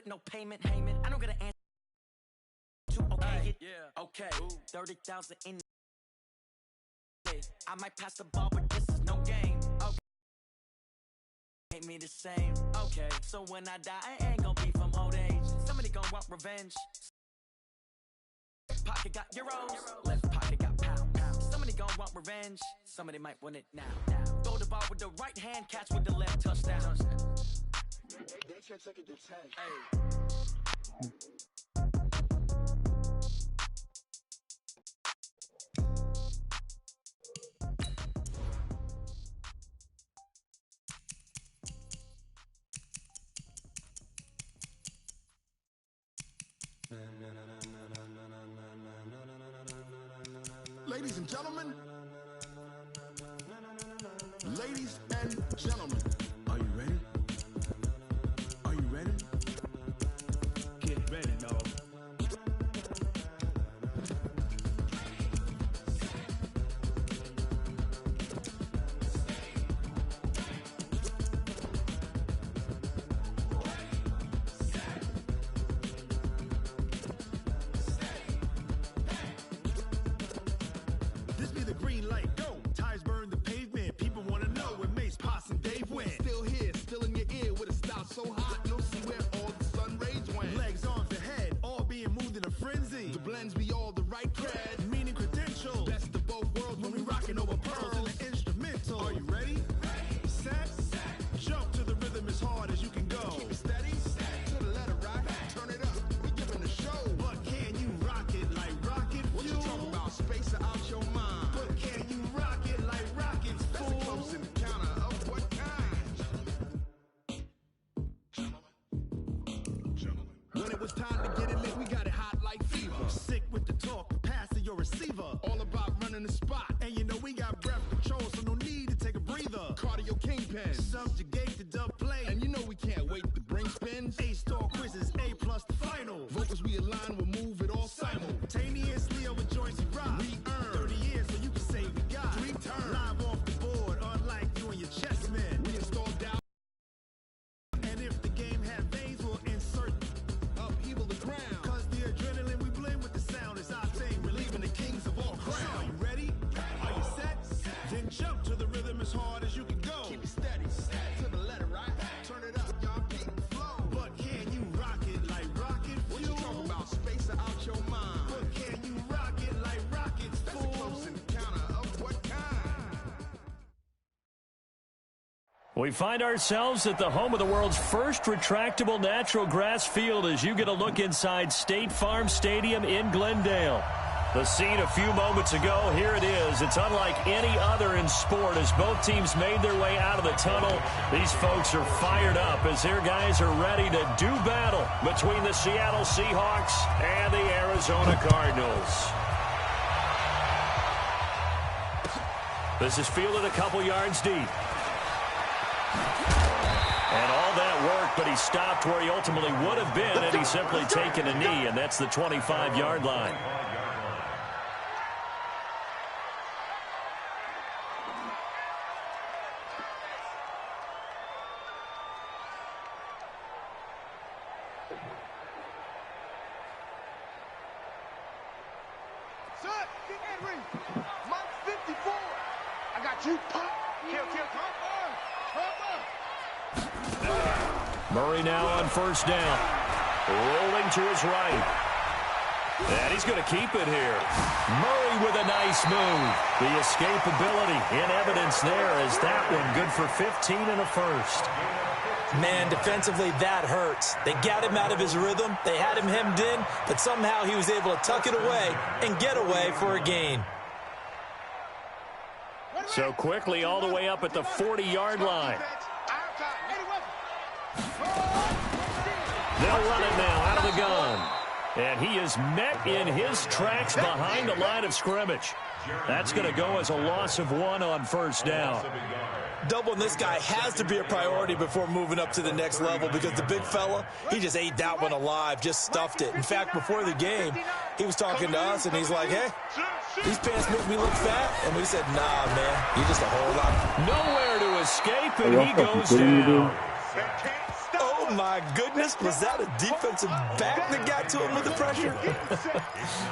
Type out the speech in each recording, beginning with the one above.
no payment. I don't get an answer to okay. Yeah. Okay. 30,000 in. I might pass the ball, but this is no game. Okay. Ain't me the same. Okay. So when I die, I ain't gonna be from old age. Somebody gonna want revenge. Pocket got euros. Left pocket got pounds. Somebody gonna want revenge. Somebody might want it now. Throw the ball with the right hand, catch with the left, touchdown. Ladies and gentlemen, ladies and gentlemen, are you ready? Are you ready? Get ready, y'all. This be the green light, go. Tires burn the pavement. People want to know where Mace, Poss, and Dave went. Still here, still in your ear with a style so hot, you'll see where all the sun rays went. Legs, arms, and head, all being moved in a frenzy. The blends be all the right cred, meaning credential. Best of both worlds when we rockin' over pearls in the instrumental. Are you ready? Set, jump to the rhythm as hard as you can go. Keep it steady, to the letter rock, turn it up. We giving the show. But can you rock it like rocket fuel? What you talking about? Space out your mind. But can you rock it like rockets, fool? That's a close encounter of what kind? Gentlemen. When it was time to get it lit, we got it hot like fever. Sick with the talk, pass to your receiver. All about running the spot. And you know we got breath control, so no need to take a breather. Cardio kingpin, subjugate the dub play. And you know we can't wait to bring spins. A-star quizzes, A+ the final. Vocals we align, we'll move it all simultaneously over joints we rock. We earn 30 years, so you can say we got 3 turns. Live off the board, unlike you and your chess men. We installed down. And if the game had veins, we'll insert upheaval the ground. Cause the adrenaline we blend with the sound is our thing, relieving the kings of all crowns. So are you ready? Are you set? Then jump to the rhythm as hard as you can go. Keep it steady, to the letter, right? Turn it up, y'all keep the flow. But can you rock it like rocket fuel? What you talking about? Space out your mind. But can you rock it like rockets, fool? That's a close encounter of what kind? We find ourselves at the home of the world's first retractable natural grass field as you get a look inside State Farm Stadium in Glendale. The scene a few moments ago, here it is. It's unlike any other in sport as both teams made their way out of the tunnel. These folks are fired up as their guys are ready to do battle between the Seattle Seahawks and the Arizona Cardinals. This is fielded a couple yards deep. And all that work, but he stopped where he ultimately would have been had he simply taken a knee, and that's the 25-yard line. Son, get Henry. Mike 54. I got you. Pop. Kill. Murray now on first down. Rolling to his right. And he's going to keep it here. Murray with a nice move. The escapability in evidence there as that one good for 15 and a first. Man, defensively, that hurts. They got him out of his rhythm. They had him hemmed in, but somehow he was able to tuck it away and get away for a gain. So quickly all the way up at the 40-yard line. They'll run it now out of the gun. And he is met in his tracks behind the line of scrimmage. That's going to go as a loss of 1 on first down. Doubling this guy has to be a priority before moving up to the next level because the big fella, he just ate that one alive, just stuffed it. In fact, before the game, he was talking to us, and he's like, hey, these pants make me look fat. And we said, nah, man, you're just a whole lot. Nowhere to escape, and he goes down. Oh, Oh, my goodness. Was that a defensive back that got to him with the pressure?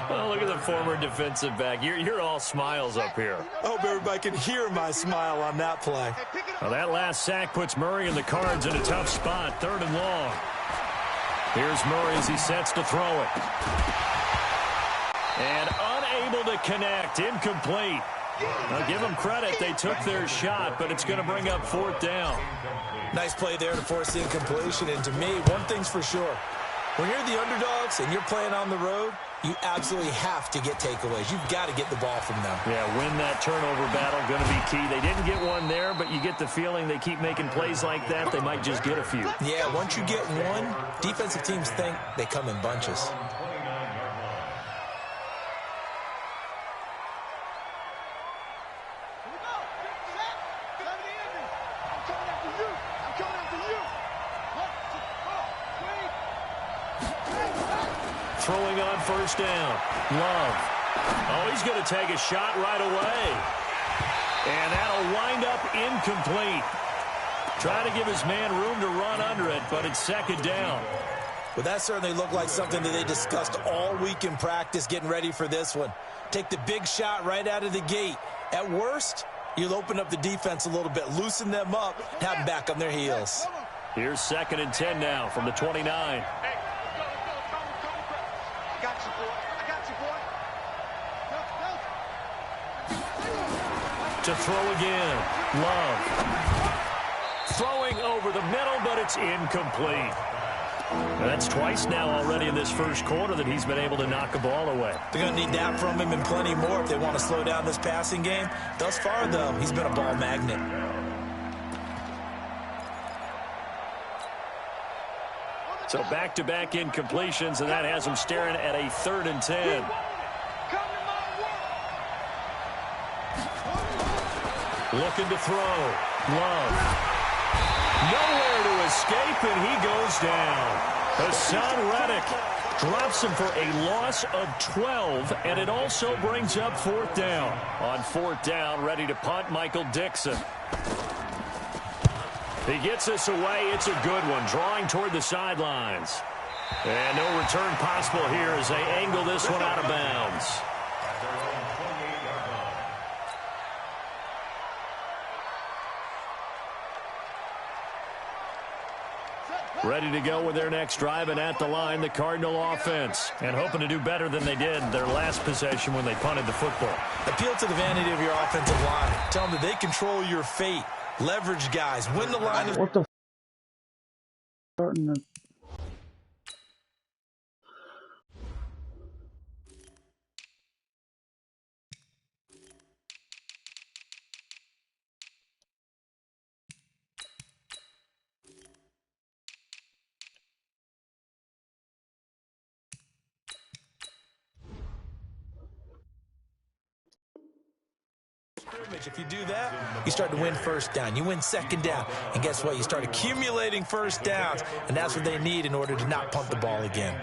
Oh, look at the former defensive back. You're all smiles up here. I hope everybody can hear my smile on that play. Well, that last sack puts Murray and the Cards in a tough spot, 3rd and long. Here's Murray as he sets to throw it. And unable to connect, incomplete. Now, give them credit. They took their shot, but it's going to bring up 4th down. Nice play there to force the incompletion. And to me, one thing's for sure. When you're the underdogs and you're playing on the road, you absolutely have to get takeaways. You've got to get the ball from them. Yeah, win that turnover battle, going to be key. They didn't get one there, but you get the feeling they keep making plays like that, they might just get a few. Yeah, once you get one, defensive teams think they come in bunches. Throwing on 1st down. Love. Oh, he's going to take a shot right away. And that'll wind up incomplete. Trying to give his man room to run under it, but it's 2nd down. Well, that certainly looked like something that they discussed all week in practice getting ready for this one. Take the big shot right out of the gate. At worst, you'll open up the defense a little bit, loosen them up, have them back on their heels. Here's 2nd and 10 now from the 29. To throw again. Love. Throwing over the middle, but it's incomplete. And that's twice now already in this first quarter that he's been able to knock a ball away. They're going to need that from him and plenty more if they want to slow down this passing game. Thus far, though, he's been a ball magnet. So back-to-back incompletions, and that has him staring at a 3rd and 10. Looking to throw. Love. Nowhere to escape, and he goes down. Hassan Reddick drops him for a loss of 12, and it also brings up 4th down. On 4th down, ready to punt, Michael Dixon. He gets this away. It's a good one, drawing toward the sidelines. And no return possible here as they angle this one out of bounds. Ready to go with their next drive, and at the line, the Cardinal offense. And hoping to do better than they did their last possession when they punted the football. Appeal to the vanity of your offensive line. Tell them that they control your fate. Leverage guys. Win the line. What the starting at If you do that, you start to win 1st down. You win 2nd down. And guess what? You start accumulating 1st downs. And that's what they need in order to not punt the ball again.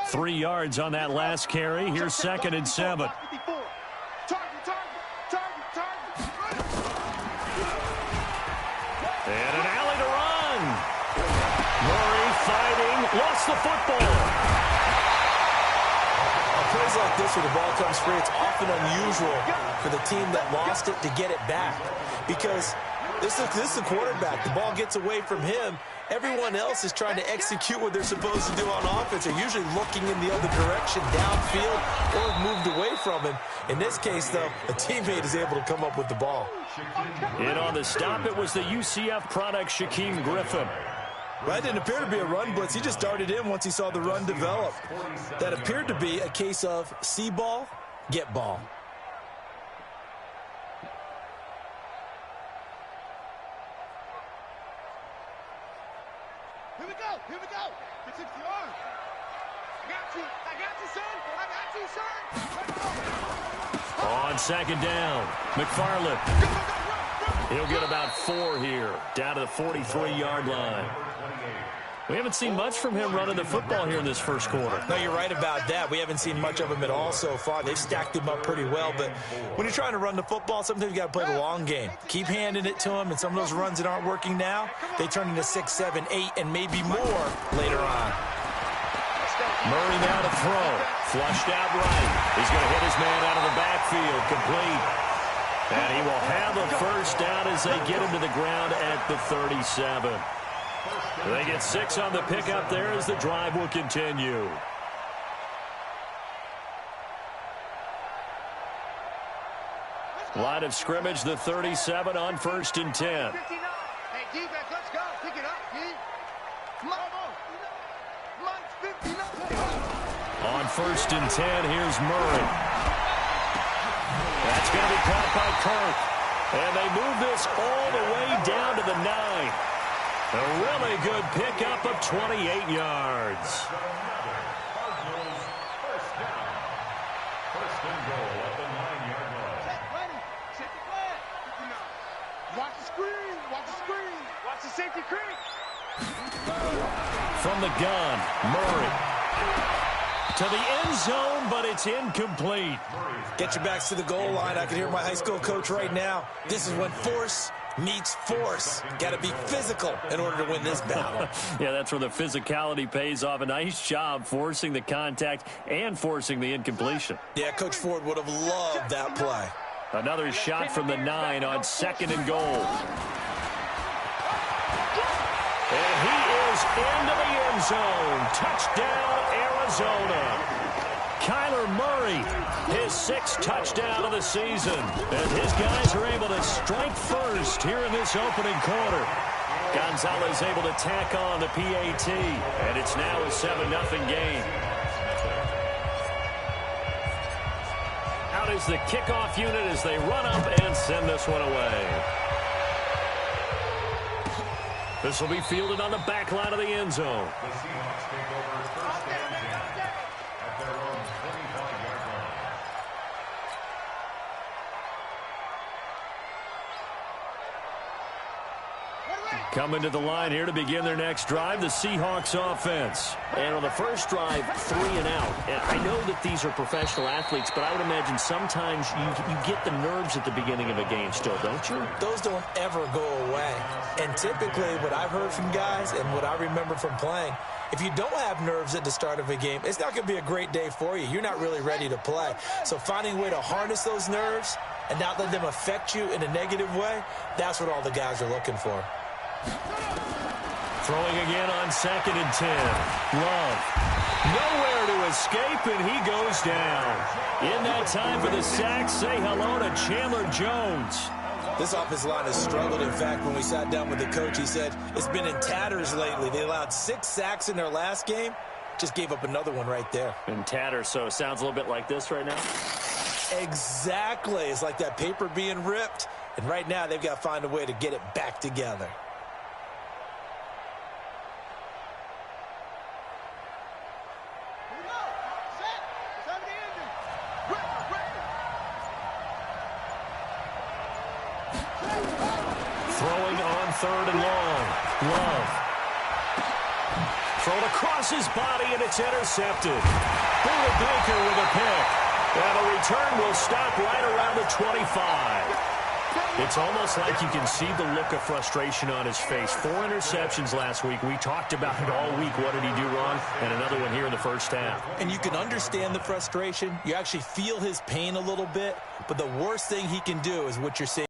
3 yards on that last carry. Here's 2nd and 7. And an alley to run. Murray fighting. Lost the football. Plays like this where the ball comes free, it's often unusual for the team that lost it to get it back, because this is the quarterback. The ball gets away from him. Everyone else is trying to execute what they're supposed to do on offense. They're usually looking in the other direction, downfield, or have moved away from him. In this case, though, a teammate is able to come up with the ball. And on the stop, it was the UCF product, Shaquem Griffin. That didn't appear to be a run blitz. He just darted in once he saw the run develop. That appeared to be a case of see ball, get ball. Here we go. Here we go. Get 60 yards. I got you, son. On 2nd down, McFarland. He'll get about 4 here, down to the 43-yard line. We haven't seen much from him running the football here in this first quarter. No, you're right about that. We haven't seen much of him at all so far. They've stacked him up pretty well, but when you're trying to run the football, sometimes you got to play the long game. Keep handing it to him, and some of those runs that aren't working now, they turn into 6, 7, 8, and maybe more later on. Murray now to throw. Flushed out right. He's going to hit his man out of the backfield. Complete. And he will have a first down as they get him to the ground at the 37. They get 6 on the pickup there as the drive will continue. Line of scrimmage, the 37 on 1st and 10. Hey, defense, let's go. Pick it up, D. Come on. Come on, 59. On 1st and 10, here's Murray. That's going to be caught by Kirk. And they move this all the way down to the 9. A really good pickup of 28 yards. First and goal at the 9-yard line. Set the flag. Watch the screen. Watch the safety creek. From the gun, Murray. To the end zone, but it's incomplete. Get your backs to the goal line. I can hear my high school coach right now. This is when force meets force. Got to be physical in order to win this battle. Yeah, that's where the physicality pays off. A nice job forcing the contact and forcing the incompletion. Yeah, Coach Ford would have loved that play. Another shot from the 9 on 2nd and goal. And he is into the end zone. Touchdown, Arizona. Kyler Murray, his 6th touchdown of the season. And his guys are able to strike first here in this opening quarter. Gonzalez able to tack on the PAT. And it's now a 7-0 game. Out is the kickoff unit as they run up and send this one away. This will be fielded on the back line of the end zone. The Seahawks take over 1st and 10 at their own 25-yard line. Coming to the line here to begin their next drive, the Seahawks offense. And on the first drive, 3 and out. And I know that these are professional athletes, but I would imagine sometimes you get the nerves at the beginning of a game still, don't you? Those don't ever go away. And typically what I've heard from guys and what I remember from playing, if you don't have nerves at the start of a game, it's not going to be a great day for you. You're not really ready to play. So finding a way to harness those nerves and not let them affect you in a negative way, that's what all the guys are looking for. Throwing again on 2nd and 10. Love. Nowhere to escape, and he goes down. In that time for the sack, say hello to Chandler Jones. This offensive line has struggled. In fact, when we sat down with the coach, he said it's been in tatters lately. They allowed 6 sacks in their last game. Just gave up another one right there. In tatters, so it sounds a little bit like this right now? Exactly. It's like that paper being ripped. And right now, they've got to find a way to get it back together. Throwing on 3rd and long. Love. Thrown across his body, and it's intercepted. Buda Baker with a pick. And the return will stop right around the 25. It's almost like you can see the look of frustration on his face. 4 interceptions last week. We talked about it all week. What did he do wrong? And another one here in the first half. And you can understand the frustration. You actually feel his pain a little bit. But the worst thing he can do is what you're saying.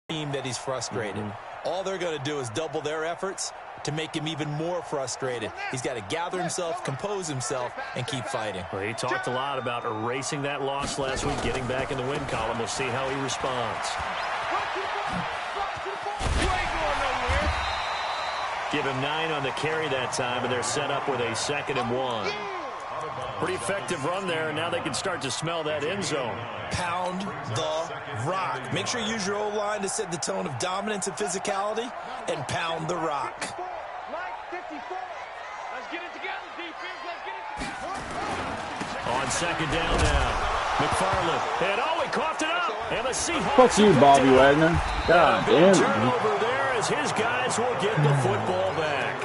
That he's frustrated. All they're going to do is double their efforts to make him even more frustrated. He's got to gather himself, compose himself, and keep fighting. Well, he talked a lot about erasing that loss last week, getting back in the win column. We'll see how he responds. Give him 9 on the carry that time, and they're set up with a 2nd and 1. Pretty effective run there, and now they can start to smell that end zone. Pound the rock. Make sure you use your O-line to set the tone of dominance and physicality, and pound the rock. On 2nd down now. McFarland. And he coughed it up. And the Seahawks. Fuck you, Bobby Wagner. God damn. Turnover there as his guys will get the football back.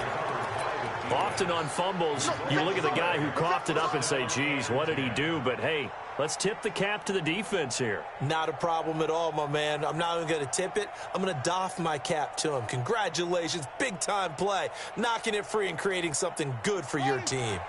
Often on fumbles, you look at the guy who coughed it up and say, geez, what did he do? But, hey, let's tip the cap to the defense here. Not a problem at all, my man. I'm not even going to tip it. I'm going to doff my cap to him. Congratulations. Big-time play. Knocking it free and creating something good for your team.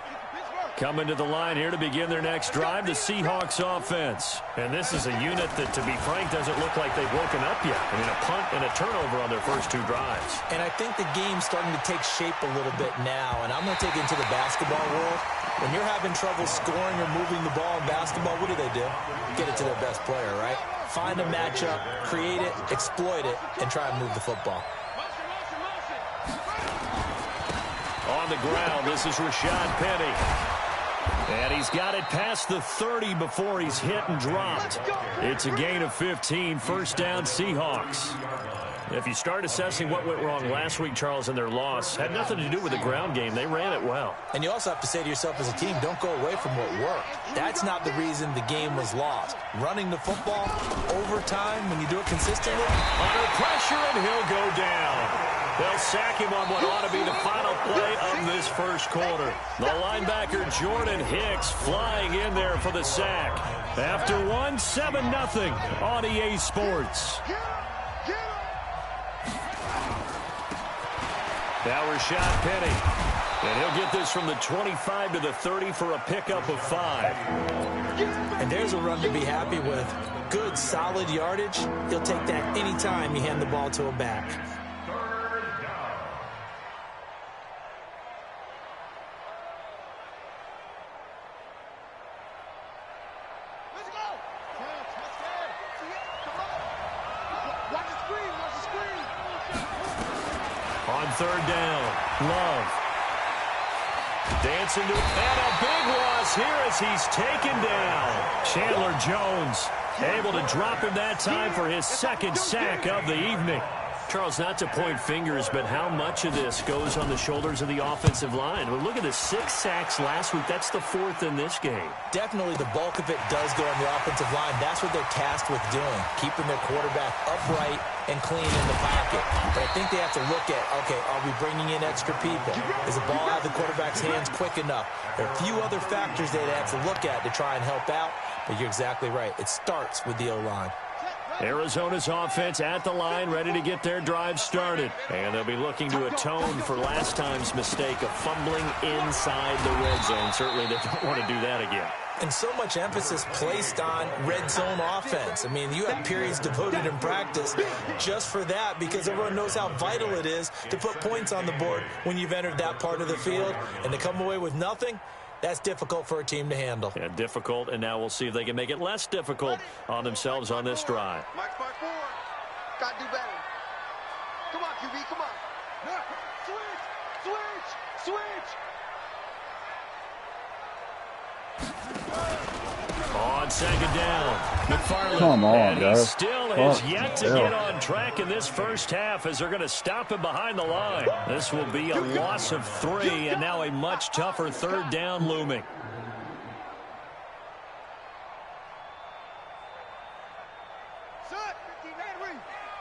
Coming to the line here to begin their next drive, the Seahawks offense. And this is a unit that, to be frank, doesn't look like they've woken up yet. I mean, a punt and a turnover on their first two drives. And I think the game's starting to take shape a little bit now. And I'm going to take it into the basketball world. When you're having trouble scoring or moving the ball in basketball, what do? Get it to their best player, right? Find a matchup, create it, exploit it, and try and move the football. On the ground, this is Rashad Penny. And he's got it past the 30 before he's hit and dropped. It's a gain of 15, first down Seahawks. If you start assessing what went wrong last week, Charles, in their loss, had nothing to do with the ground game. They ran it well. And you also have to say to yourself as a team, don't go away from what worked. That's not the reason the game was lost. Running the football, overtime, when you do it consistently. Under pressure, and he'll go down. They'll sack him on what ought to be the final play of this first quarter. The linebacker Jordan Hicks flying in there for the sack. After one, 7-0 on EA Sports. Now Rashad Penny. And he'll get this from the 25 to the 30 for a pickup of 5. And there's a run to be happy with. Good, solid yardage. He'll take that anytime you hand the ball to a back. On third down, Love. Dancing to it, and a big loss here as he's taken down. Chandler Jones able to drop him that time for his second sack of the evening. Charles, not to point fingers, but how much of this goes on the shoulders of the offensive line? Well, look at the 6 sacks last week. That's the 4th in this game. Definitely the bulk of it does go on the offensive line. That's what they're tasked with doing, keeping their quarterback upright and clean in the pocket. But I think they have to look at, okay, are we bringing in extra people? Is the ball out of the quarterback's hands quick enough? There are a few other factors they have to look at to try and help out, but you're exactly right. It starts with the O-line. Arizona's offense at the line, ready to get their drive started. And they'll be looking to atone for last time's mistake of fumbling inside the red zone. Certainly they don't want to do that again. And so much emphasis placed on red zone offense. I mean, you have periods devoted in practice just for that because everyone knows how vital it is to put points on the board when you've entered that part of the field. And to come away with nothing, that's difficult for a team to handle. Yeah, difficult, and now we'll see if they can make it less difficult on themselves on this drive. Mike 4. Got to do better. Come on, QB, come on. Switch. On second down, McFarland. Come on, and guys. he still has yet to get on track in this first half as they're going to stop him behind the line. This will be a loss of 3, and now a much tougher third down looming.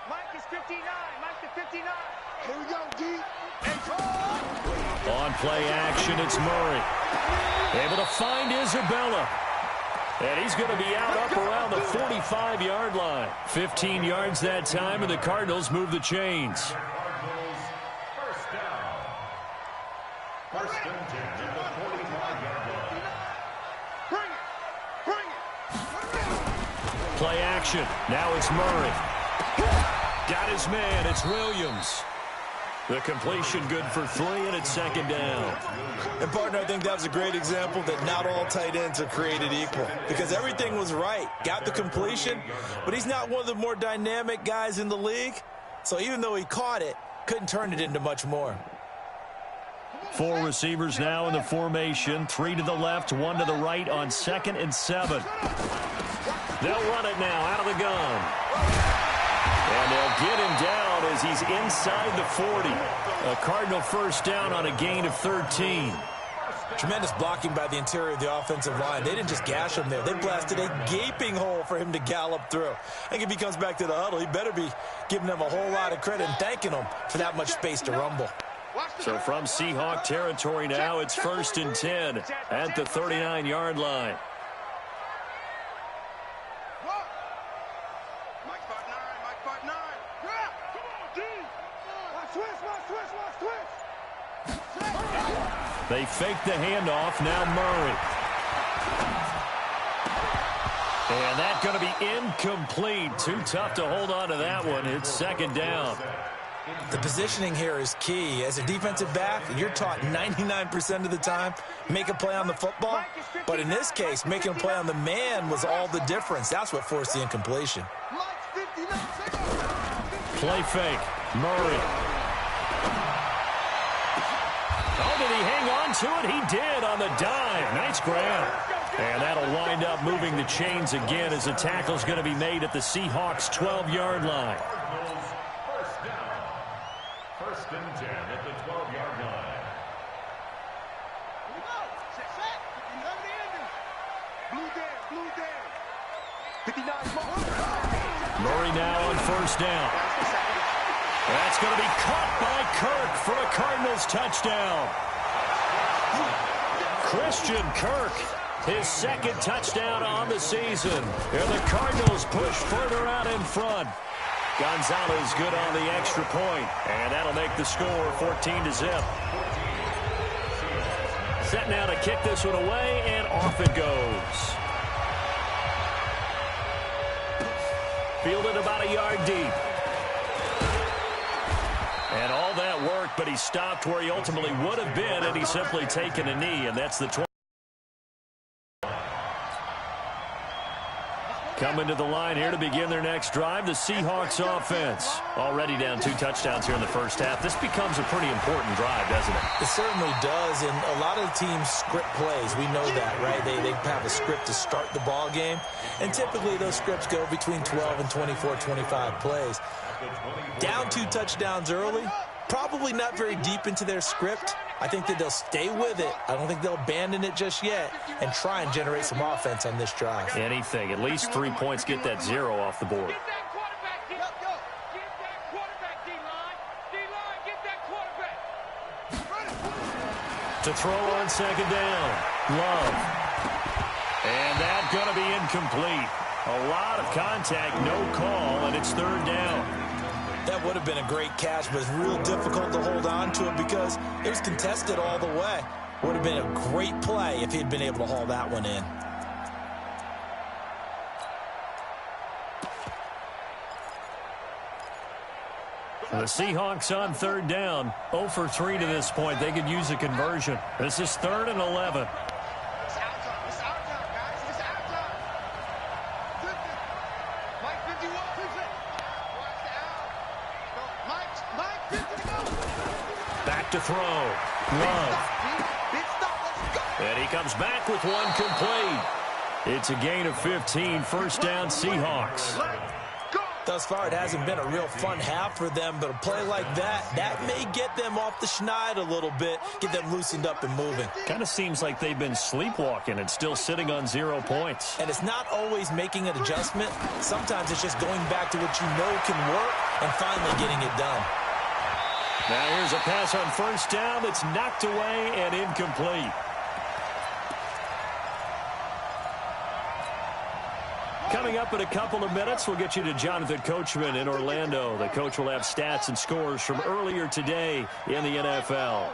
Mike is 59. Mike is 59. Here we go, D. On play action, it's Murray. Able to find Isabella. And he's going to be out up around the 45-yard line. 15 yards that time, and the Cardinals move the chains. First and 10 at the 45-yard line. Bring it. Play action. Now it's Murray. Got his man. It's Williams. The completion good for 3, and it's second down. And, partner, I think that was a great example that not all tight ends are created equal because everything was right. Got the completion, but he's not one of the more dynamic guys in the league. So even though he caught it, couldn't turn it into much more. 4 receivers now in the formation. 3 to the left, 1 to the right on 2nd and 7. They'll run it now out of the gun. And they'll get him down as he's inside the 40. A Cardinal first down on a gain of 13. Tremendous blocking by the interior of the offensive line. They didn't just gash him there. They blasted a gaping hole for him to gallop through. I think if he comes back to the huddle, he better be giving them a whole lot of credit and thanking them for that much space to rumble. So from Seahawk territory now, it's 1st and 10 at the 39-yard line. They fake the handoff. Now Murray. And that's going to be incomplete. Too tough to hold on to that one. It's 2nd down. The positioning here is key. As a defensive back, you're taught 99% of the time, make a play on the football. But in this case, making a play on the man was all the difference. That's what forced the incompletion. Play fake. Murray. Oh, did he hang on to it? He did on the dive. Nice grab. And that'll wind up moving the chains again as the tackle's going to be made at the Seahawks' 12-yard line. First and 10 at the 12-yard line. Murray now on 1st down. That's going to be caught by Kirk for a Cardinals touchdown. Christian Kirk, his 2nd touchdown on the season. And the Cardinals push further out in front. Gonzalez good on the extra point, and that'll make the score 14-0. Set now to kick this one away, and off it goes. Fielded about a yard deep. And all that work, but he stopped where he ultimately would have been, and he's simply taken a knee, and that's the 20. Coming to the line here to begin their next drive, the Seahawks offense. Already down 2 touchdowns here in the first half. This becomes a pretty important drive, doesn't it? It certainly does, and a lot of the teams script plays. We know that, right? They have a script to start the ball game, and typically those scripts go between 12 and 24, 25 plays. Down 2 touchdowns early, probably not very deep into their script. I think that they'll stay with it. I don't think they'll abandon it just yet and try and generate some offense on this drive. Anything. At least 3 points. Get that 0 off the board. To throw on 2nd down. Love. And that's going to be incomplete. A lot of contact, no call, and it's 3rd down. That would have been a great catch, but it's real difficult to hold on to it because it was contested all the way. Would have been a great play if he'd been able to haul that one in. The Seahawks on 3rd down. 0 for 3 to this point. They could use a conversion. This is 3rd and 11. Back to throw. Love. And he comes back with one complete. It's a gain of 15. 1st down, Seahawks. Thus far, it hasn't been a real fun half for them, but a play like that may get them off the schneid a little bit, get them loosened up and moving. Kind of seems like they've been sleepwalking and still sitting on 0 points. And it's not always making an adjustment. Sometimes it's just going back to what you know can work and finally getting it done. Now here's a pass on 1st down that's knocked away and incomplete. Coming up in a couple of minutes, we'll get you to Jonathan Coachman in Orlando. The coach will have stats and scores from earlier today in the NFL.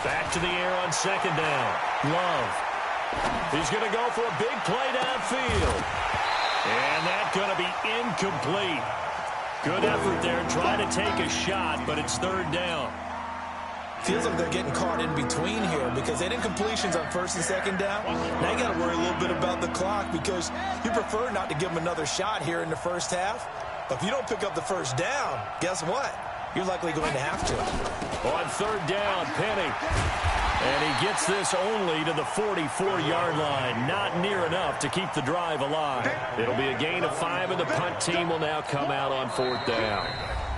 Back to the air on 2nd down. Love. He's going to go for a big play downfield. And that's going to be incomplete. Good effort there, trying to take a shot, but it's 3rd down. Feels like they're getting caught in between here because they did incompletions on 1st and 2nd down. Now you got to worry a little bit about the clock because you prefer not to give them another shot here in the first half. But if you don't pick up the 1st down, guess what? You're likely going to have to. On 3rd down, Penny. And he gets this only to the 44-yard line. Not near enough to keep the drive alive. It'll be a gain of 5, and the punt team will now come out on 4th down.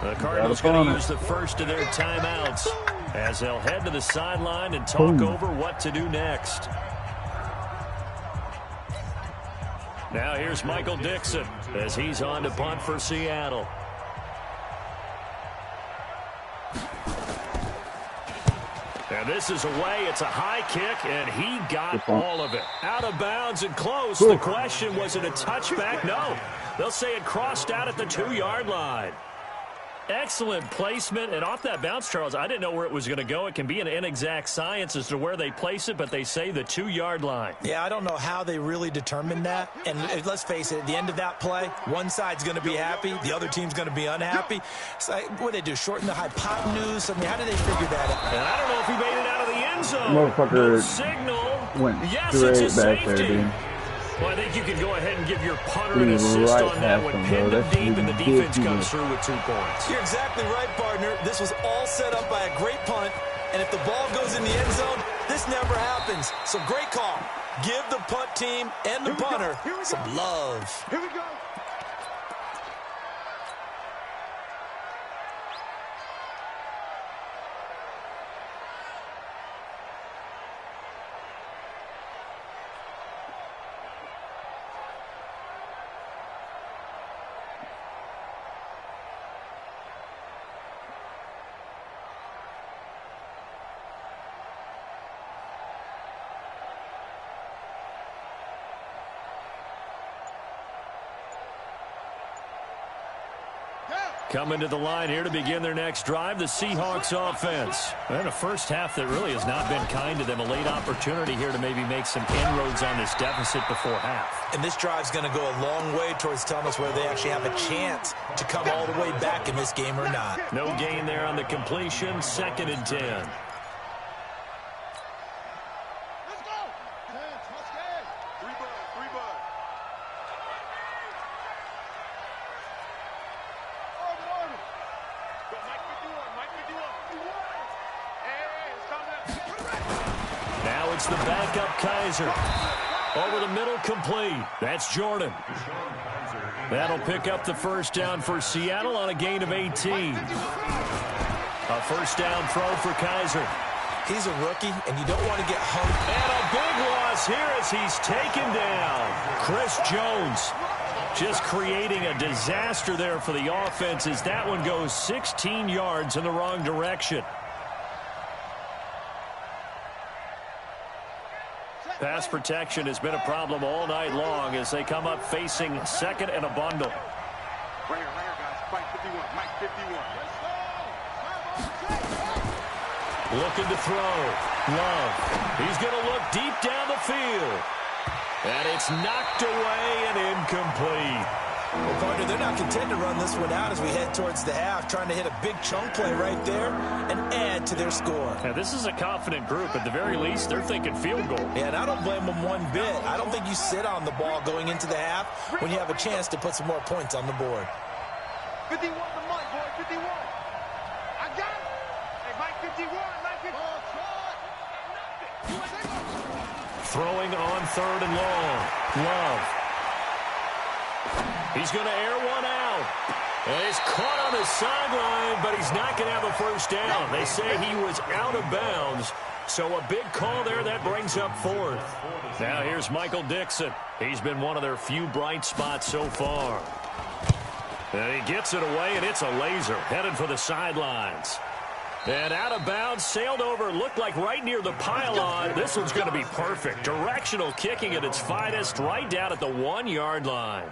The Cardinals going to use the first of their timeouts as they'll head to the sideline and talk over what to do next. Now here's Michael Dixon as he's on to punt for Seattle. And this is away. It's a high kick, and he got all of it. Out of bounds and close. The question, was it a touchback? No. They'll say it crossed out at the 2-yard line. Excellent placement. And off that bounce, Charles, I didn't know where it was going to go. It can be an inexact science as to where they place it, but they say the 2-yard line. Yeah, I don't know how they really determined that. And let's face it, at the end of that play, one side's going to be happy, the other team's going to be unhappy. So, what do they do, shorten the hypotenuse? I mean, how did they figure that out? And I don't know if he made it out of the end zone. Motherfucker no signal. went yes, it's a straight back safety. there, dude. Well, I think you can go ahead and give your punter an assist on that one. Pinned him deep, and the defense comes through with 2 points. You're exactly right, partner. This was all set up by a great punt, and if the ball goes in the end zone, this never happens. So great call. Give the punt team and the punter some love. Here we go. Coming to the line here to begin their next drive, the Seahawks offense. And a first half that really has not been kind to them. A late opportunity here to maybe make some inroads on this deficit before half. And this drive's going to go a long way towards telling us whether they actually have a chance to come all the way back in this game or not. No gain there on the completion. 2nd and 10. Now it's the backup Kaiser. Over the middle, complete. That's Jordan. That'll pick up the first down for Seattle on a gain of 18. A first down throw for Kaiser. He's a rookie, and you don't want to get hung. And a big loss here as he's taken down. Chris Jones just creating a disaster there for the offense as that one goes 16 yards in the wrong direction. Pass protection has been a problem all night long as they come up facing 2nd and a bundle. Right here, guys. Mike 51. Mike 51. Looking to throw. Love. He's going to look deep down the field. And it's knocked away and incomplete. Well, partner, they're not content to run this one out as we head towards the half, trying to hit a big chunk play right there and add to their score. Now, this is a confident group. At the very least, they're thinking field goal. Yeah, and I don't blame them one bit. I don't think you sit on the ball going into the half when you have a chance to put some more points on the board. 51 to Mike, boy. 51. I got it. Hey, Mike 51. Mike 51. Throwing on 3rd and long. Love. He's going to air one out. And he's caught on the sideline, but he's not going to have a first down. They say he was out of bounds. So a big call there that brings up 4th. Now here's Michael Dixon. He's been one of their few bright spots so far. And he gets it away, and it's a laser headed for the sidelines. And out of bounds, sailed over, looked like right near the pylon. This one's going to be perfect. Directional kicking at its finest, right down at the 1-yard line.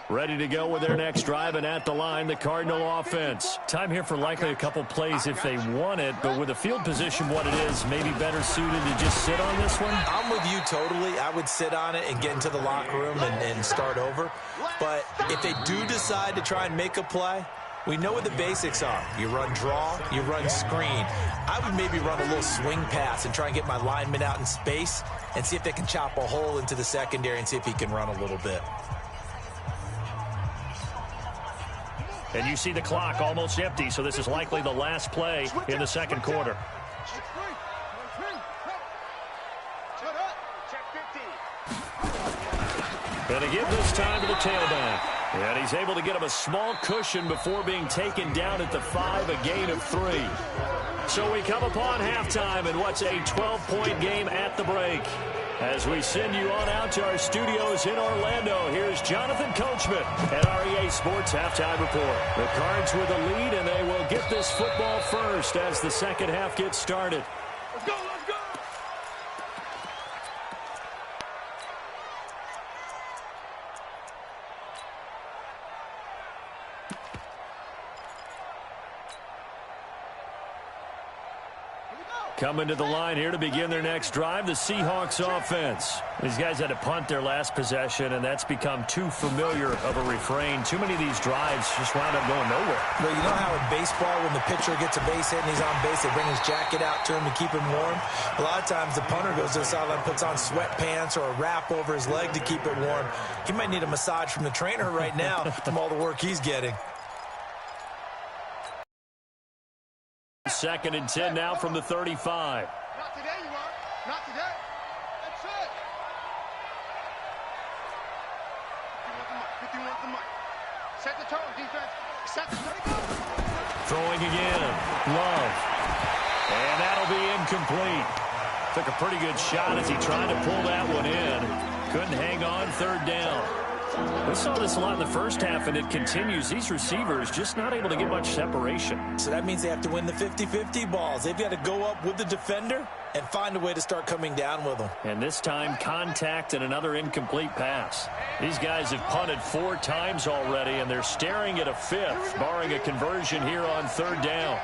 Ready to go with their next drive, and at the line, the Cardinal offense. Time here for likely a couple plays if they want it, but with the field position what it is, maybe better suited to just sit on this one? I'm with you totally. I would sit on it and get into the locker room and start over. But if they do decide to try and make a play, we know what the basics are. You run draw, you run screen. I would maybe run a little swing pass and try and get my lineman out in space and see if they can chop a hole into the secondary and see if he can run a little bit. And you see the clock almost empty, so this is likely the last play in the 2nd quarter. And again this time to the tailback. And he's able to get him a small cushion before being taken down at the 5, a gain of 3. So we come upon halftime in what's a 12-point game at the break. As we send you on out to our studios in Orlando, here's Jonathan Coachman at REA Sports Halftime Report. The Cards with a lead, and they will get this football first as the second half gets started. Let's go, let's go! Coming to the line here to begin their next drive, the Seahawks offense. These guys had to punt their last possession, and that's become too familiar of a refrain. Too many of these drives just wound up going nowhere. Well, you know how in baseball, when the pitcher gets a base hit and he's on base, they bring his jacket out to him to keep him warm? A lot of times the punter goes to the sideline, puts on sweatpants or a wrap over his leg to keep it warm. He might need a massage from the trainer right now from all the work he's getting. 2nd and 10 now from the 35. Not today, you are. Not today. That's it. 51 the mic. Set the tone, defense. Set the tone. Throwing again. Love. And that'll be incomplete. Took a pretty good shot as he tried to pull that one in. Couldn't hang on, 3rd down. We saw this a lot in the first half, and it continues. These receivers just not able to get much separation. So that means they have to win the 50-50 balls. They've got to go up with the defender and find a way to start coming down with them. And this time, contact and another incomplete pass. These guys have punted 4 times already, and they're staring at a 5th, barring a conversion here on 3rd down.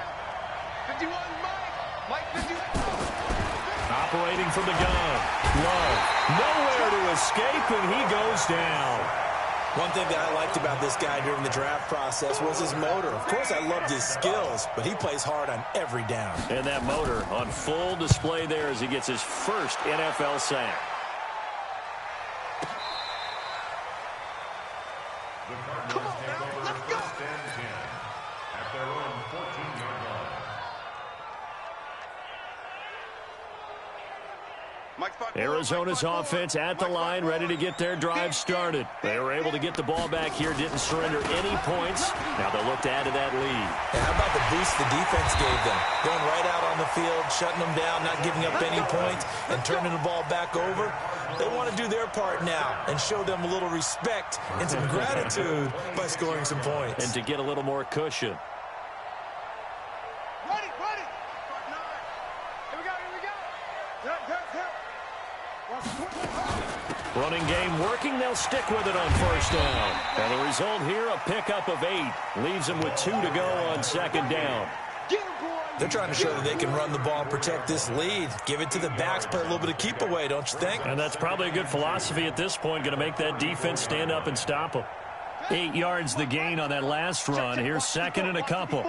51, Mike 51. Operating from the gun. Love. Nowhere to escape, and he goes down. One thing that I liked about this guy during the draft process was his motor. Of course, I loved his skills, but he plays hard on every down. And that motor on full display there as he gets his first NFL sack. The Cardinals take over 1st and 10 at their own 14-yard line. Arizona's offense at the line, ready to get their drive started. They were able to get the ball back here, didn't surrender any points. Now they'll look to add to that lead. Yeah, how about the boost the defense gave them? Going right out on the field, shutting them down, not giving up any points, and turning the ball back over. They want to do their part now and show them a little respect and some gratitude by scoring some points. And to get a little more cushion. Ready, ready. Here we go, here we go. Running game working. They'll stick with it on 1st down. And the result here, a pickup of 8. Leaves them with 2 to go on 2nd down. They're trying to show that they can run the ball and protect this lead. Give it to the backs, play a little bit of keep away, don't you think? And that's probably a good philosophy at this point. Going to make that defense stand up and stop them. 8 yards the gain on that last run. Here's 2nd and a couple.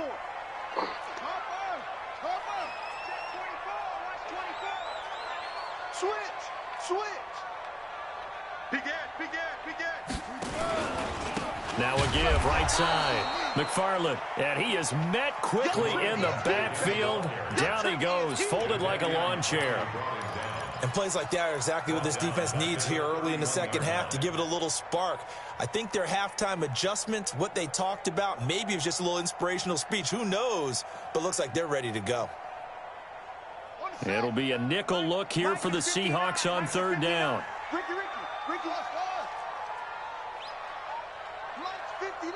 Now a give, right side. McFarland, and he is met quickly in the backfield. Down he goes, folded like a lawn chair. And plays like that are exactly what this defense needs here early in the second half to give it a little spark. I think their halftime adjustment, what they talked about, maybe it was just a little inspirational speech. Who knows? But looks like they're ready to go. It'll be a nickel look here for the Seahawks on 3rd down. Ricky, Mike's 59.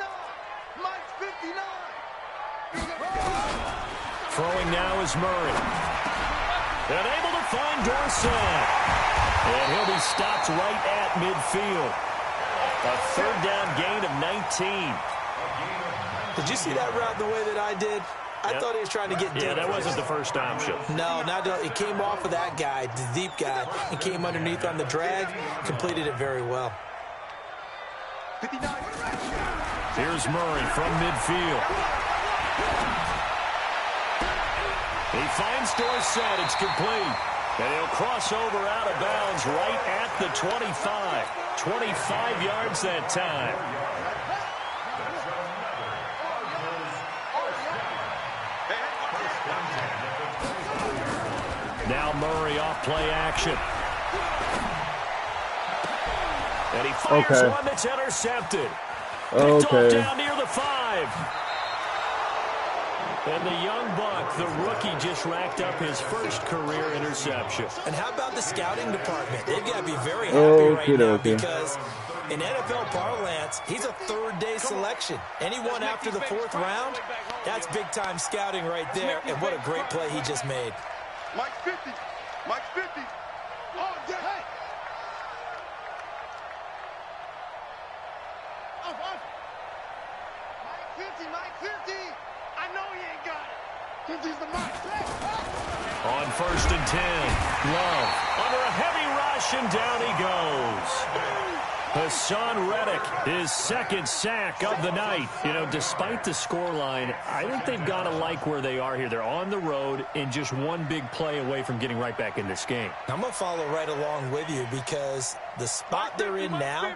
Mike's 59. Throwing now is Murray. And able to find Dorsett. And he'll be stopped right at midfield. A 3rd down gain of 19. Did you see that route the way that I did? I thought he was trying to get deep. Yeah, that wasn't the first option. No, it came off of that guy, the deep guy, and came underneath on the drag, completed it very well. 59. Here's Murray from midfield. He finds Dorsett. It's complete. And he'll cross over out of bounds right at the 25. 25 yards that time. Now Murray off play action. And he fires one that's intercepted. Picked off down near the 5. And the young buck, the rookie, just racked up his first career interception. And how about the scouting department? They've got to be very happy right now because in NFL parlance, he's a third-day selection. Anyone after the 4th round, that's big-time scouting right there. And what a great play he just made. Mike 50. Mike 50. Oh, yeah. Hey. Off. Mike 50. Mike 50. I know he ain't got it. 50's the mark. On 1st and 10, Love under a heavy rush, and down he goes. Hassan Reddick, his 2nd sack of the night. You know, despite the scoreline, I think they've got to like where they are here. They're on the road and just one big play away from getting right back in this game. I'm going to follow right along with you because the spot they're in now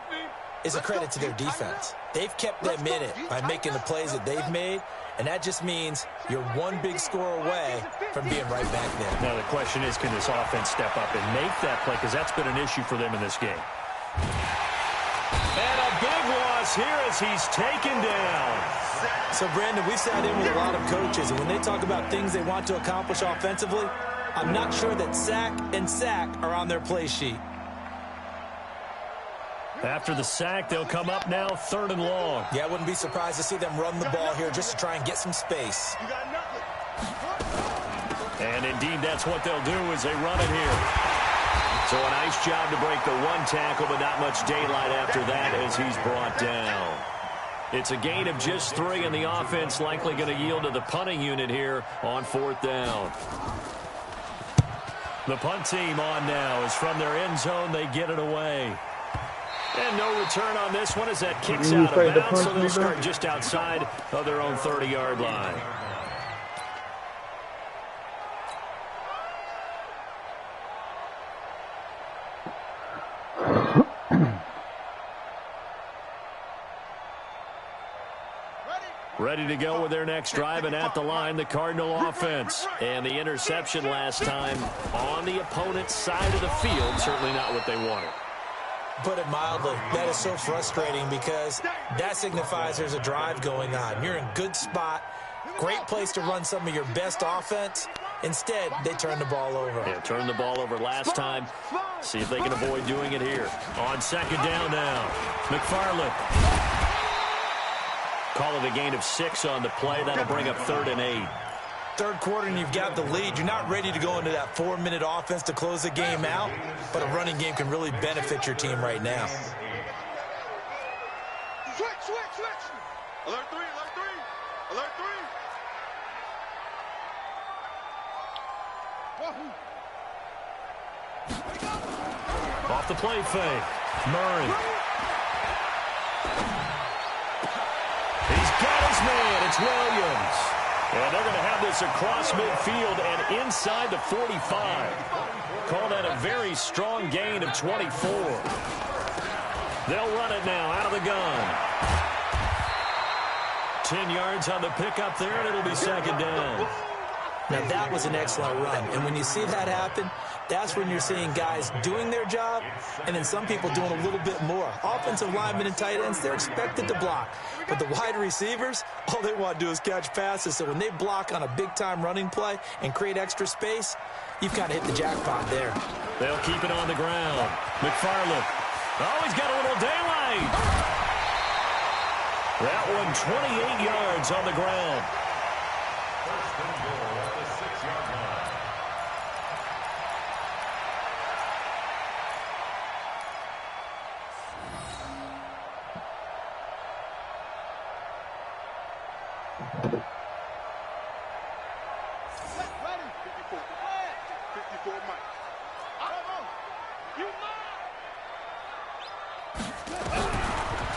is a credit to their defense. They've kept them in it by making the plays that they've made, and that just means you're one big score away from being right back there. Now the question is, can this offense step up and make that play? Because that's been an issue for them in this game. And a big loss here as he's taken down. So, Brandon, we've sat in with a lot of coaches, and when they talk about things they want to accomplish offensively, I'm not sure that sack and sack are on their play sheet. After the sack, they'll come up now 3rd and long. Yeah, I wouldn't be surprised to see them run the ball here just to try and get some space. And indeed, that's what they'll do as they run it here. So a nice job to break the 1 tackle, but not much daylight after that as he's brought down. It's a gain of just 3, and the offense likely going to yield to the punting unit here on 4th down. The punt team on now is from their end zone. They get it away. And no return on this one as that kicks out of bounds, so they'll start just outside of their own 30-yard line. Ready to go with their next drive, and at the line, the Cardinal offense. And the interception last time on the opponent's side of the field, certainly not what they wanted. Put it mildly, that is so frustrating because that signifies there's a drive going on. You're in good spot, great place to run some of your best offense. Instead, they turn the ball over. Yeah, turned the ball over last time. See if they can avoid doing it here. On 2nd down now, McFarland. Call it a gain of 6 on the play. That'll bring up 3rd and 8. 3rd quarter and you've got the lead. You're not ready to go into that 4-minute offense to close the game out, but a running game can really benefit your team right now. Switch. Alert 3. Alert 3. Off the play fake. Murray. He's got his man. It's Williams. And they're going to have this across midfield and inside the 45. Call that a very strong gain of 24. They'll run it now out of the gun. 10 yards on the pickup there, and it'll be 2nd down. Now, that was an excellent run. And when you see that happen, that's when you're seeing guys doing their job and then some people doing a little bit more. Offensive linemen and tight ends, they're expected to block. But the wide receivers, all they want to do is catch passes. So when they block on a big-time running play and create extra space, you've kind of hit the jackpot there. They'll keep it on the ground. McFarland. Oh, he's got a little daylight. That one 28 yards on the ground. First and goal at the 6-yard line. Ready. 54 Mike.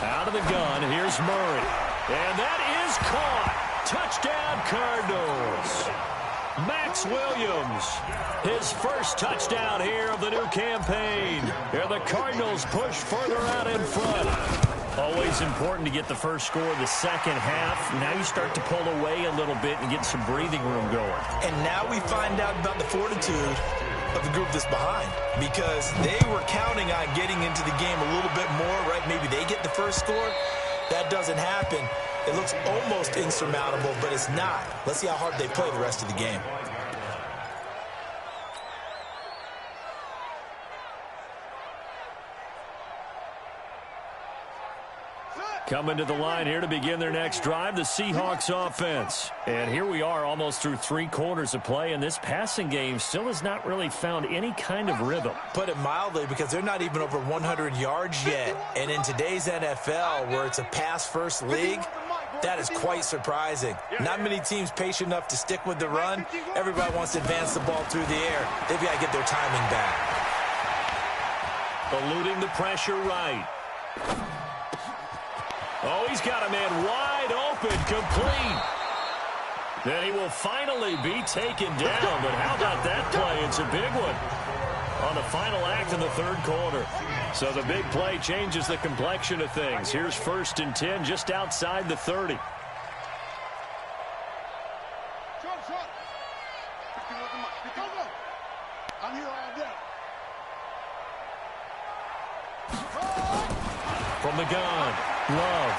Out of the gun, here's Murray. And that is caught. Touchdown, Cardinals. Max Williams, his first touchdown here of the new campaign. And the Cardinals push further out in front. Always important to get the first score of the second half. Now you start to pull away a little bit and get some breathing room going. And now we find out about the fortitude of the group that's behind, because they were counting on getting into the game a little bit more, right? Maybe they get the first score. that doesn't happen, it looks almost insurmountable, but it's not. Let's see how hard they play the rest of the game. Coming to the line here to begin their next drive, the Seahawks offense. And here we are almost through 3 quarters of play, and this passing game still has not really found any kind of rhythm. Put it mildly, because they're not even over 100 yards yet. And in today's NFL, where it's a pass-first league, that is quite surprising. Not many teams patient enough to stick with the run. Everybody wants to advance the ball through the air. They've got to get their timing back. Eluding the pressure right. Oh, he's got a man wide open, complete. Then he will finally be taken down. But how about that play? It's a big one on the final act of the 3rd quarter. So the big play changes the complexion of things. Here's 1st and 10 just outside the 30. From the gun, Love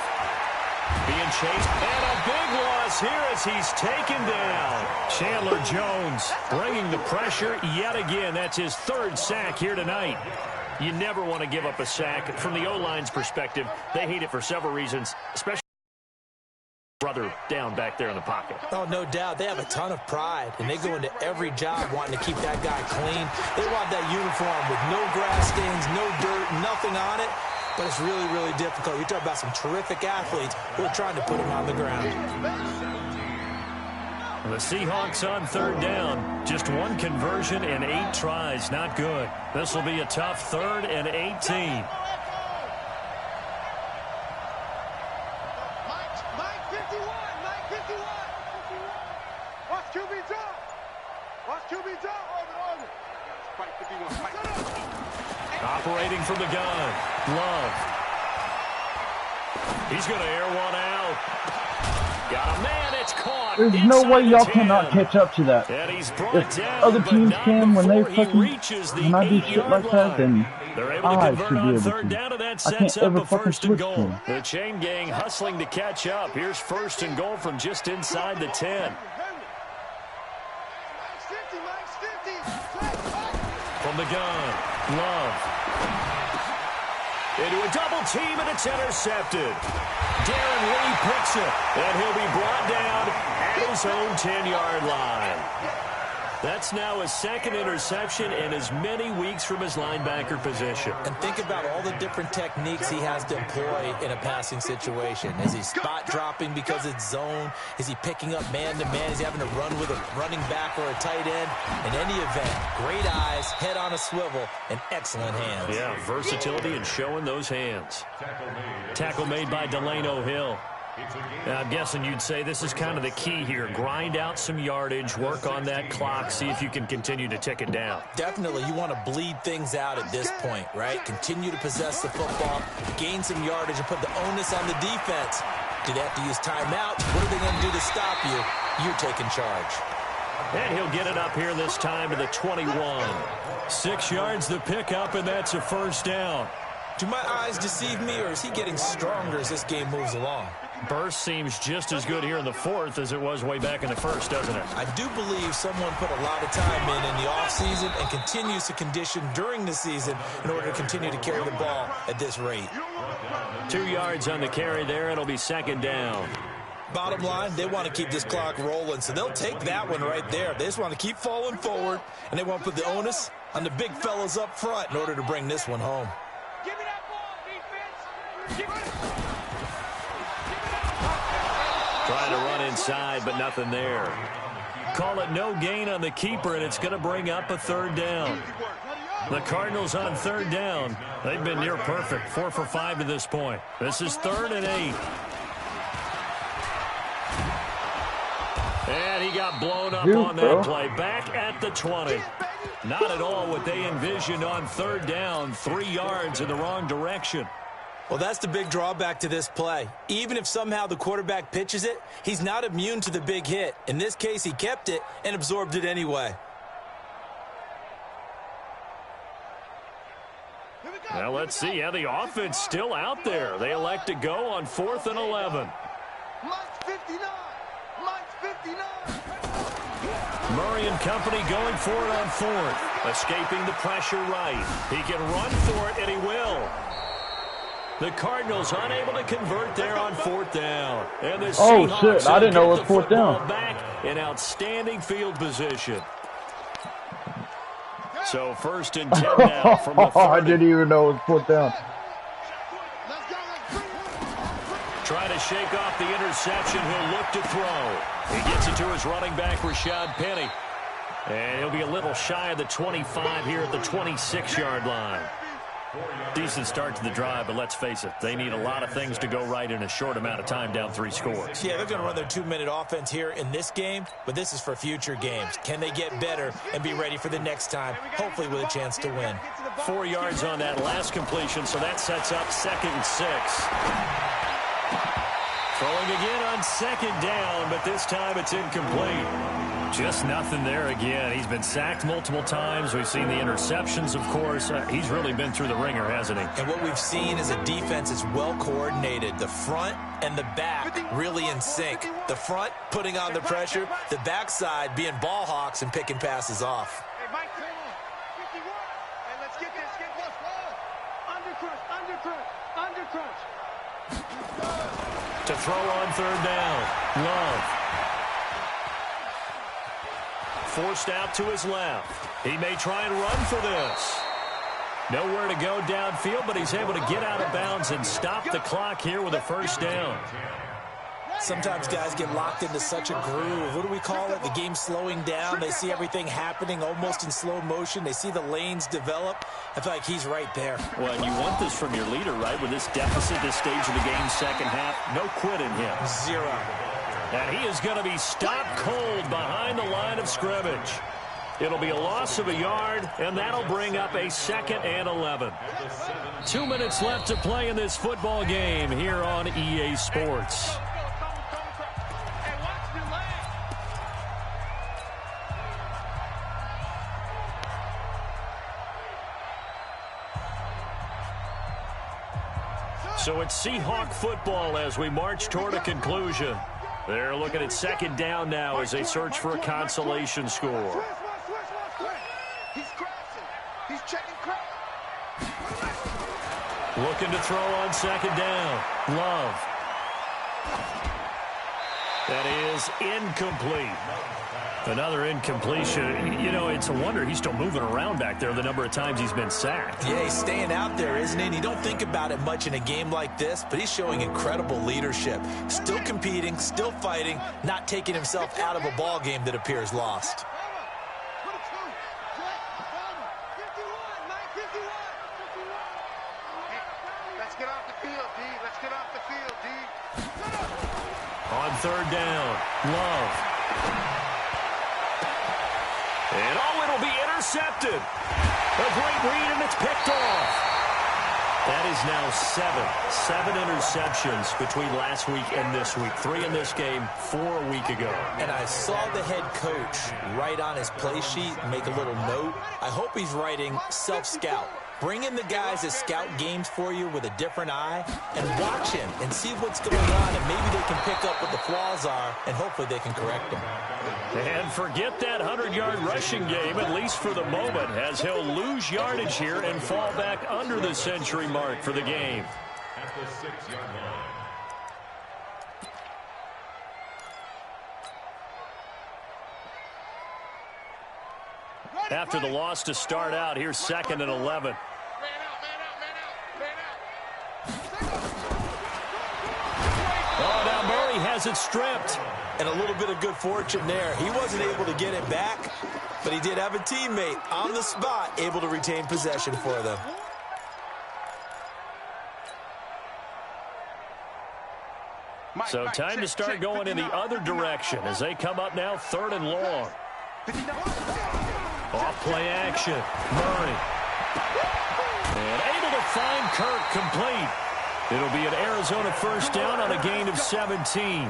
being chased, and a big loss here as he's taken down. Chandler Jones bringing the pressure yet again. That's his 3rd sack here tonight. You never want to give up a sack. From the O-line's perspective, they hate it for several reasons, especially brother down back there in the pocket. Oh, no doubt. They have a ton of pride, and they go into every job wanting to keep that guy clean. They want that uniform with no grass stains, no dirt, nothing on it. But it's really, really difficult. You talk about some terrific athletes who are trying to put him on the ground. The Seahawks on 3rd down. Just 1 conversion and 8 tries. Not good. This will be a tough 3rd and 18. Mike 51. Watch QB drop. Mike 51. Operating from the gun. Love. He's going to air one out. Got a man. It's caught. There's no way y'all cannot catch up to that. And he's brought If down, other teams can, when they fucking, reaches the when I do shit like that, then they're able to I convert should be on able 3rd to. down, and that I sets can't up ever a fucking 1st and switch goal. to him. The chain gang hustling to catch up. Here's 1st and goal from just inside the 10. From the gun, Love. Into a double team, and it's intercepted. Darren Lee picks it, and he'll be brought down at his own 10-yard line. That's now his 2nd interception in as many weeks from his linebacker position. And think about all the different techniques he has to employ in a passing situation. Is he spot dropping because it's zone? Is he picking up man-to-man? Is he having to run with a running back or a tight end? In any event, great eyes, head on a swivel, and excellent hands. Yeah, versatility and showing those hands. Tackle made by Delano Hill. I'm guessing you'd say this is kind of the key here. Grind out some yardage, work on that clock, see if you can continue to tick it down. Definitely, you want to bleed things out at this point, right? Continue to possess the football, gain some yardage, and put the onus on the defense. Do they have to use timeouts? What are they going to do to stop you? You're taking charge. And he'll get it up here this time to the 21. 6 yards the pickup, and that's a 1st down. Do my eyes deceive me, or is he getting stronger as this game moves along? Burst seems just as good here in the 4th as it was way back in the 1st, doesn't it? I do believe someone put a lot of time in the offseason and continues to condition during the season in order to continue to carry the ball at this rate. 2 yards on the carry there. It'll be 2nd down. Bottom line, they want to keep this clock rolling, so they'll take that one right there. They just want to keep falling forward, and they want to put the onus on the big fellas up front in order to bring this one home. Give me that ball, defense. Give it. Trying to run inside, but nothing there. Call it no gain on the keeper, and it's going to bring up a 3rd down. The Cardinals on 3rd down. They've been near perfect, 4 for 5 to this point. This is 3rd and 8. And he got blown up on that play. Back at the 20. Not at all what they envisioned on 3rd down. 3 yards in the wrong direction. Well, that's the big drawback to this play. Even if somehow the quarterback pitches it, he's not immune to the big hit. In this case, he kept it and absorbed it anyway. Now let's see how the offense still out there. They elect to go on 4th and 11. Mike's 59. Mike's 59. Murray and company going for it on 4th. Escaping the pressure right. He can run for it, and he will. The Cardinals unable to convert there on 4th down. And the Seahawks shit, I didn't know it was 4th down. Back in outstanding field position. So 1st and 10 now from the 30. I didn't even know it was 4th down. Trying to shake off the interception. He'll look to throw. He gets it to his running back, Rashad Penny. And he'll be a little shy of the 25 here at the 26-yard line. Decent start to the drive, but let's face it, they need a lot of things to go right in a short amount of time, down 3 scores. Yeah, they're going to run their 2-minute offense here in this game, but this is for future games. Can they get better and be ready for the next time, hopefully with a chance to win? 4 yards on that last completion, so that sets up 2nd and 6. Throwing again on 2nd down, but this time it's incomplete. Just nothing there again. He's been sacked multiple times. We've seen the interceptions, of course. He's really been through the ringer, hasn't he? And what we've seen is a defense is well coordinated. The front and the back really in sync. The front putting on the pressure, the backside being ball hawks and picking passes off. Hey, Mike, 51. Hey, let's get this. Get this. Undercrunch. To throw on 3rd down. Love. Forced out to his left. He may try and run for this. Nowhere to go downfield, but he's able to get out of bounds and stop the clock here with a 1st down. Sometimes guys get locked into such a groove. What do we call it? The game's slowing down. They see everything happening almost in slow motion. They see the lanes develop. I feel like he's right there. Well, and you want this from your leader, right? With this deficit, this stage of the game's second half, no quit in him. 0. And he is going to be stopped cold behind the line of scrimmage. It'll be a loss of a yard, and that'll bring up a 2nd and 11. 2 minutes left to play in this football game here on EA Sports. So it's Seahawk football as we march toward a conclusion. They're looking at 2nd down now as they search for a consolation score. He's crossing. He's checking cross. Looking to throw on 2nd down. Love. That is incomplete. Another incompletion. You know, it's a wonder he's still moving around back there the number of times he's been sacked. Yeah, he's staying out there, isn't he? And you don't think about it much in a game like this, but he's showing incredible leadership. Still competing, still fighting, not taking himself out of a ball game that appears lost. Let's get off the field, D. Let's get off the field, D. On 3rd down, Love. And it'll be intercepted. A great read, and it's picked off. That is now 7 interceptions between last week and this week. 3 in this game, 4 a week ago. And I saw the head coach write on his play sheet, make a little note. I hope he's writing self-scout. Bring in the guys that scout games for you with a different eye and watch him and see what's going on, and maybe they can pick up what the flaws are, and hopefully they can correct them. And forget that 100-yard rushing game, at least for the moment, as he'll lose yardage here and fall back under the century mark for the game. At the 6-yard line. After the loss to start out, here's 2nd and 11. Oh, now Murray has it stripped. And a little bit of good fortune there. He wasn't able to get it back, but he did have a teammate on the spot able to retain possession for them. So time to start going in the other direction as they come up now 3rd and long. Off play action. Murray. And able to find Kirk complete. It'll be an Arizona first down on a gain of 17.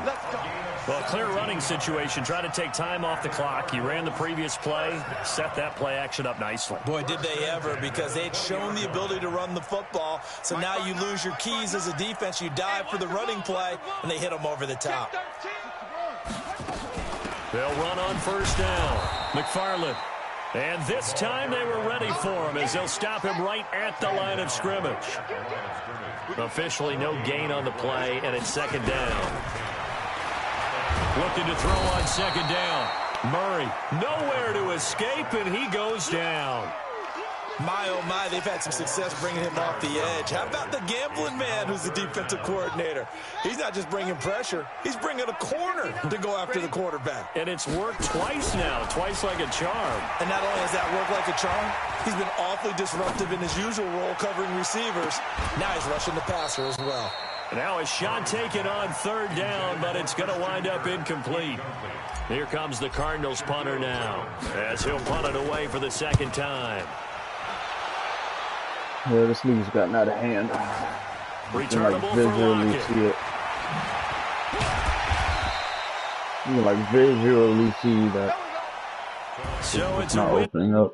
Well, clear running situation. Try to take time off the clock. He ran the previous play, set that play action up nicely. Boy, did they ever, because they'd shown the ability to run the football. So now you lose your keys as a defense. You dive for the running play, and they hit them over the top. They'll run on first down. McFarland. And this time they were ready for him as they'll stop him right at the line of scrimmage. Officially no gain on the play, and it's second down. Looking to throw on second down. Murray nowhere to escape, and he goes down. My, oh, my, they've had some success bringing him off the edge. How about the gambling man who's the defensive coordinator? He's not just bringing pressure. He's bringing a corner to go after the quarterback. And it's worked twice now, twice like a charm. And not only has that worked like a charm, he's been awfully disruptive in his usual role covering receivers. Now he's rushing the passer as well. Now a shot taken on third down, but it's going to wind up incomplete. Here comes the Cardinals punter now, as he'll punt it away for the second time. Yeah, this league's gotten out of hand. Returnable You can like visually see that so it's not opening up.